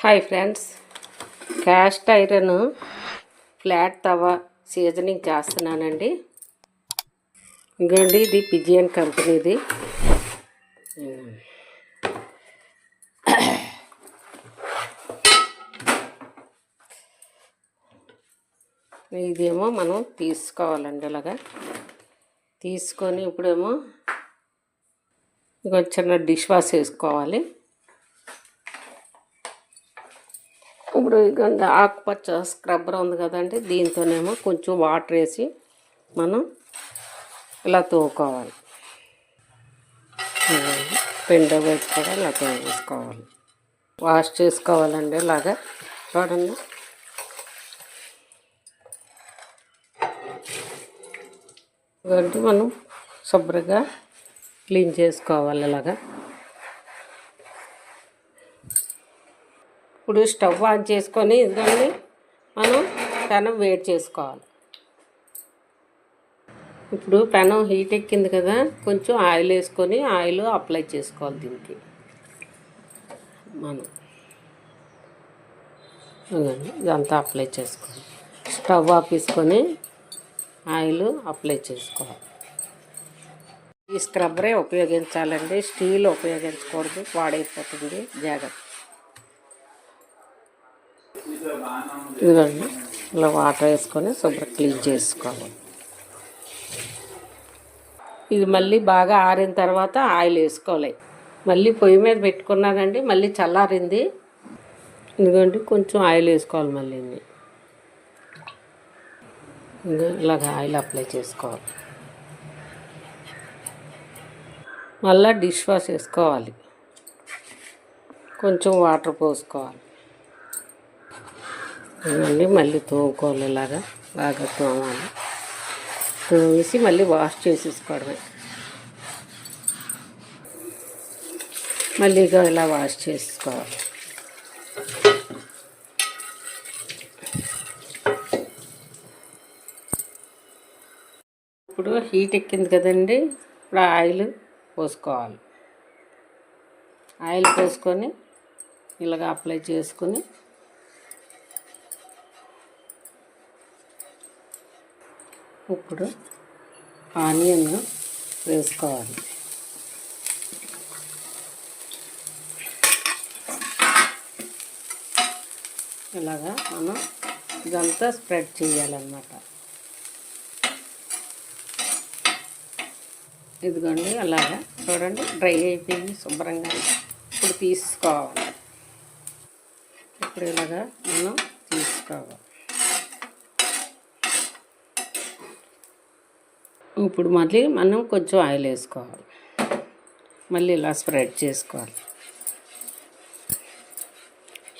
Hi friends, cast iron flat tawa seasoning చేస్తున్నానండి. ఇంకోండి, ఇది పిజియన్ కంపెనీది. ఇదేమో మనం తీసుకోవాలండి. ఇలాగా తీసుకొని ఇప్పుడేమో ఇంకొంచెం చిన్న డిష్ వాష్ వేసుకోవాలి. ఇప్పుడు ఆకుపచ్చ స్క్రబ్బర్ ఉంది కదండి, దీంతోనేమో కొంచెం వాటర్ వేసి మనం ఇలా తోముకోవాలి. పెండో వైపు కూడా ఇలా తోమేసుకోవాలి, వాష్ చేసుకోవాలండి. ఇలాగా చూడండి. ఇదంటే మనం శుభ్రంగా క్లీన్ చేసుకోవాలి. ఇలాగా ఇప్పుడు స్టవ్ ఆన్ చేసుకొని ఇదిగోండి మనం పెనం వేడి చేసుకోవాలి. ఇప్పుడు పెనం హీట్ ఎక్కింది కదా, కొంచెం ఆయిల్ వేసుకొని ఆయిల్ అప్లై చేసుకోవాలి. దీనికి మనం ఇదంతా అప్లై చేసుకోవాలి. స్టవ్ ఆపేసుకొని ఆయిల్ అప్లై చేసుకోవాలి. ఈ స్క్రబ్బరే ఉపయోగించాలండి, స్టీల్ ఉపయోగించకూడదు, పాడైపోతుంది. జాగ్రత్త. ఇదిగోండి, ఇలా వాటర్ వేసుకొని శుభ్రం క్లీన్ చేసుకోవాలి. ఇది మళ్ళీ బాగా ఆరిన తర్వాత ఆయిల్ వేసుకోవాలి. మళ్ళీ పొయ్యి మీద పెట్టుకున్నానండి, మళ్ళీ చల్లారింది. ఇదిగోండి, కొంచెం ఆయిల్ వేసుకోవాలి. మళ్ళీ ఇలాగ ఆయిల్ అప్లై చేసుకోవాలి. మళ్ళీ డిష్ వాష్ వేసుకోవాలి. కొంచెం వాటర్ పోసుకోవాలి. ఇవన్నీ మళ్ళీ తోముకోవాలి. ఇలాగా బాగా తోమాలి. తోమేసి మళ్ళీ వాష్ చేసేసుకోవడమే. మళ్ళీ ఇలా వాష్ చేసుకోవాలి. ఇప్పుడు హీట్ ఎక్కింది కదండి, ఇప్పుడు ఆయిల్ పోసుకోవాలి. ఆయిల్ పోసుకొని ఇలాగ అప్లై చేసుకొని ఇప్పుడు ఆనియన్ వేసుకోవాలి. ఇలాగా మనం ఇదంతా స్ప్రెడ్ చేయాలన్నమాట. ఇదిగోండి, అలాగా చూడండి, డ్రై అయిపోయింది శుభ్రంగా. ఇప్పుడు తీసుకోవాలి. ఇప్పుడు ఇలాగా మనం తీసుకోవాలి. ఇప్పుడు మళ్ళీ మనం కొంచెం ఆయిల్ వేసుకోవాలి. మళ్ళీ ఇలా స్ప్రెడ్ చేసుకోవాలి.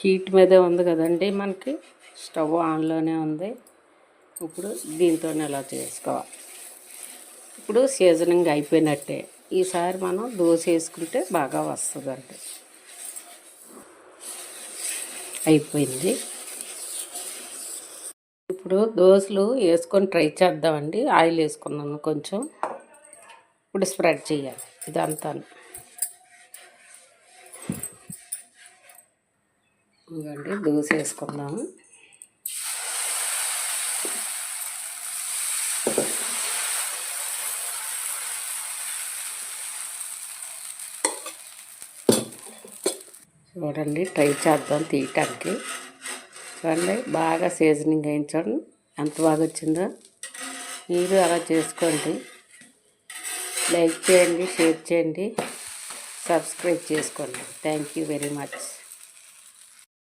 హీట్ మీదే ఉంది కదండి, మనకి స్టవ్ ఆన్లోనే ఉంది. ఇప్పుడు దీంతోనే ఇలా చేసుకోవాలి. ఇప్పుడు సీజనింగ్ అయిపోయినట్టే. ఈసారి మనం దోశ వేసుకుంటే బాగా వస్తుందండి. అయిపోయింది. ఇప్పుడు దోశలు వేసుకొని ట్రై చేద్దామండి. ఆయిల్ వేసుకున్నాను కొంచెం. ఇప్పుడు స్ప్రెడ్ చేయాలి ఇదంతా. ఇదండి, దోశ వేసుకుందాము. చూడండి, ట్రై చేద్దాం తీయటానికి. చూడండి, బాగా సీజనింగ్ అయింది. చూడండి ఎంత బాగా వచ్చిందో. మీరు అలా చేసుకోండి. లైక్ చేయండి, షేర్ చేయండి, సబ్స్క్రైబ్ చేసుకోండి. Thank you very much.